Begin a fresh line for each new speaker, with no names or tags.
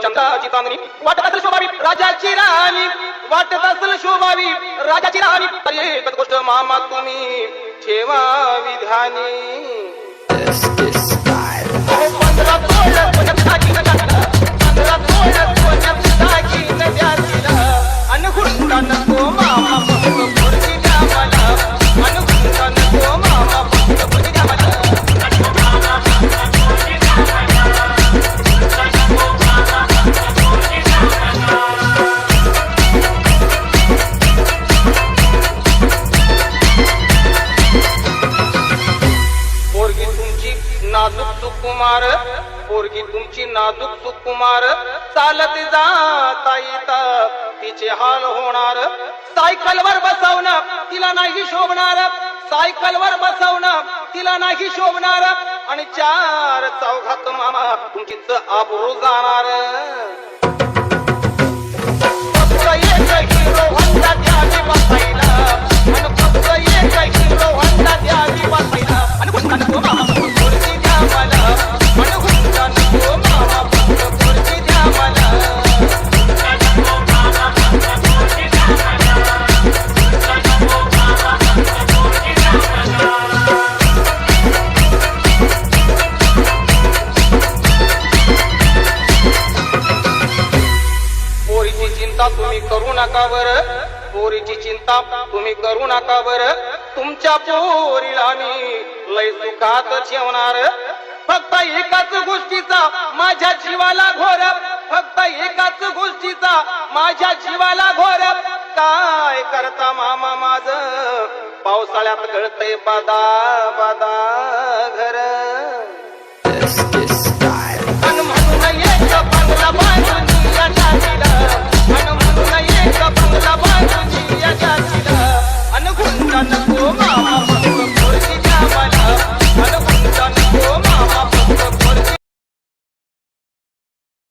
चंद्राची चांदणी वाटत असेल शोभावी राजाची राणी वाटत असेल शोभावी राजाची राणी तरी एकच गोष्ट मामा तुम्ही ठेवा विधानी पंधरा तोळ सोन्यात दागिनं टाकलं, 15 तोळ सोन्यात दागिनं द्या तिला. अन हुंडा नको मामा फक्त पोरगी द्या मला, अन हुंडा नको मामा फक्त पोरगी द्या मला. पोरगी तुमची नाजूक सुकुमार, पोरगी तुमची नाजूक सुकुमार, चालत जाता येता तिचे हाल होणार. सायकलवर बसवणं तिला नाही शोभणार, सायकलवर बसवणं तिला नाही शोभणार. आणि 4 चौघात मामा तुमचीच आबरू जाणार. फक्त एक हिरो होंडा द्यावी बसायला, आणि फक्त एक हिरो होंडा द्यावी बसायला. आणि हुंडा नको मामा फक्त पोरगी द्या मला, आणि हुंडा नको मामा फक्त पोरगी द्या मला. पोरीची चिंता तुम्ही करू नका बर, पोरीची चिंता तुम्ही करू नका बर. तुमच्या पोरीला मी लय सुखात ठेवणार. फक्त एकाच गोष्टीचा माझ्या जीवाला घोर, फक्त एकाच गोष्टीचा माझ्या जीवाला घोर. काय करता मामा माझ पावसाळ्यात गळतय बादा बादा घर. म्हणून एक बांगला